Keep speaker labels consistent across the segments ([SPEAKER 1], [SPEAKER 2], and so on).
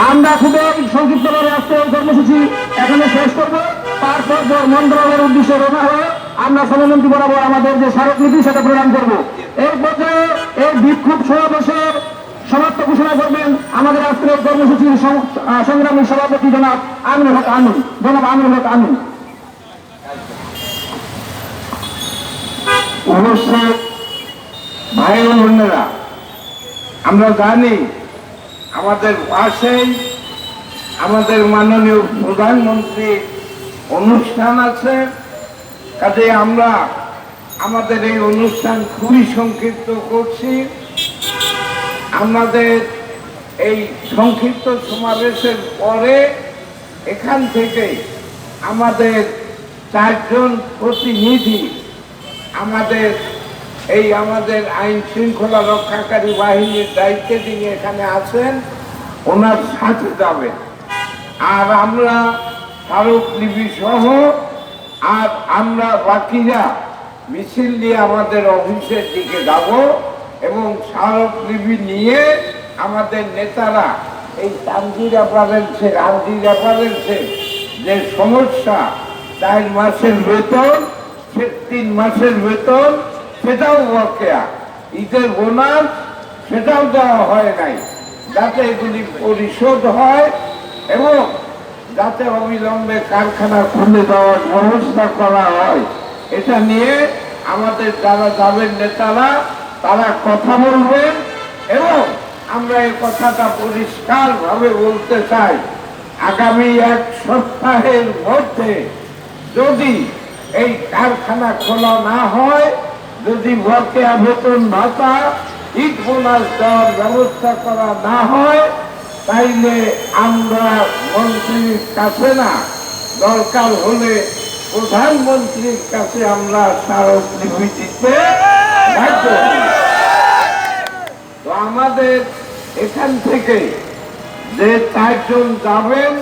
[SPEAKER 1] আমরা খুবই সংক্ষিপ্তভাবে আজকে কর্মসূচি এখানে শেষ করব। তারপর মন্ত্রণালয়ের উদ্দেশ্যে রওনা হয়ে আমরা সভামন্ত্রী বরাবর আমাদের যে স্মারকলিপি সেটা প্রদান করব। এই পর্যায়ে এই বিক্ষোভ সমাবেশের সমাপ্ত ঘোষণা করবেন আমাদের আজকের এই কর্মসূচির সংগ্রামী সভাপতি জনাব আমিনুল হক আমিন।
[SPEAKER 2] অবশ্যই ভাই ও বোনেরা, আমরা জানি আমাদের পাশেই আমাদের মাননীয় প্রধানমন্ত্রী অনুষ্ঠান আছে। কাজে আমরা আমাদের এই অনুষ্ঠান খুবই সংক্ষিপ্ত করছি। আমাদের এই সংক্ষিপ্ত সমাবেশের পরে এখান থেকে আমাদের 4 জন প্রতিনিধি আমাদের আইন শৃঙ্খলা রক্ষাকারী বাহিনীর দায়িত্বে যিনি এখানে আছেন ওনার সাথে যাবেন। আর আমরা স্মারকলিপি সহ আর আমরা বাকিরা মিছিল নিয়ে আমাদের অফিসের দিকে যাব এবং স্মারকলিপি নিয়ে আমাদের নেতারা এই রামজিরা রেফারেন্সে যে সমস্যা 4 মাসের বেতন 3 মাসের বেতন সেটাও বকেয়া, ঈদের বোনাস সেটাও দেওয়া হয় নাই, যাতে এগুলি পরিশোধ হয় এবং যাতে অবিলম্বে কারখানা খুলে দেওয়ার ব্যবস্থা করা হয়, এটা নিয়ে আমাদের যারা যাবেন নেতারা তারা কথা বলবেন। এবং আমরা এই কথাটা পরিষ্কারভাবে বলতে চাই, আগামী 1 সপ্তাহের মধ্যে যদি এই কারখানা খোলা না হয়, যদি বকেয়া বেতন ভাতা ঈদ বোনাস দেওয়ার ব্যবস্থা করা না হয়, তাইলে আমরা মন্ত্রীর কাছে না, দরকার হলে প্রধানমন্ত্রীর কাছে আমরা স্মারকলিপি দিতে বাধ্য হব। তো আমাদের এখান থেকে যে 4 জন যাবেন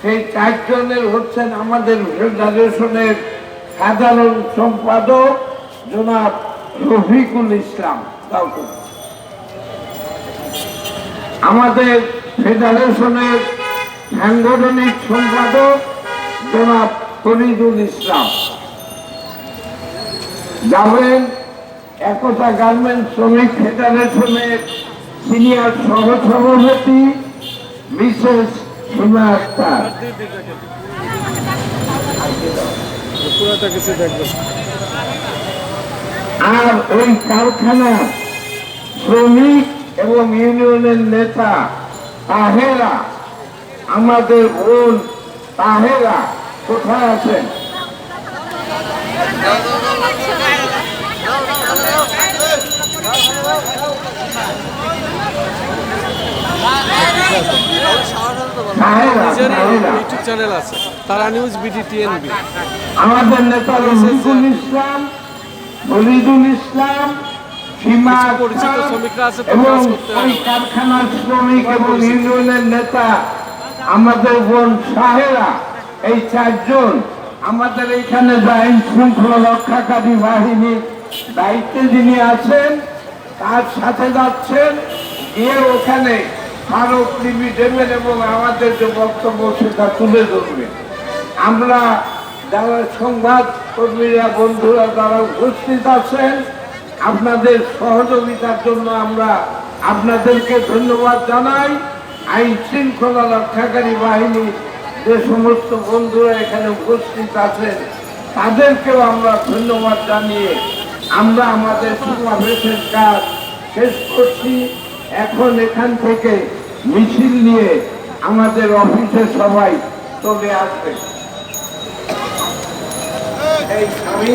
[SPEAKER 2] সেই 4 জনের হচ্ছেন আমাদের ফেডারেশনের সাধারণ সম্পাদক জনাব রফিকুল ইসলাম, আমাদের ফেডারেশনের সাংগঠনিক সম্পাদক জনাব ফরিদুল ইসলাম যাবেন, একতা গার্মেন্টস শ্রমিক ফেডারেশনের সিনিয়র সহসভাপতি মিসেস সীমা আক্তার, আর ওই কারখানা শ্রমিক এবং ইউনিয়নের নেতা তাহেরা, আমাদের বোন তাহেরা কোথায় আছেন? আমাদের নেতা রফিকুল ইসলাম, ফরিদুল ইসলাম, সীমা এবং ওই কারখানার শ্রমিক এবং ইউনিয়নের নেতা আমাদের বোন সাহেরা, এই 4 জন আমাদের এইখানে আইন শৃঙ্খলা রক্ষাকারী বাহিনীর দায়িত্বে যিনি আছেন তার সাথে যাচ্ছেন, গিয়ে ওখানে স্মারকলিপি দেবেন এবং আমাদের যে বক্তব্য সেটা তুলে ধরবেন। আমরা যারা সংবাদ কর্মীরা বন্ধুরা যারা উপস্থিত আছেন, আপনাদের সহযোগিতার জন্য আমরা আপনাদেরকে ধন্যবাদ জানাই। আইন শৃঙ্খলা রক্ষাকারী বাহিনী যে সমস্ত বন্ধুরা এখানে উপস্থিত আছেন তাদেরকেও আমরা ধন্যবাদ জানিয়ে আমরা আমাদের সমাবেশের কাজ শেষ করছি। এখন এখান থেকে মিছিল নিয়ে আমাদের অফিসে সবাই চলে আসবে। এই আমি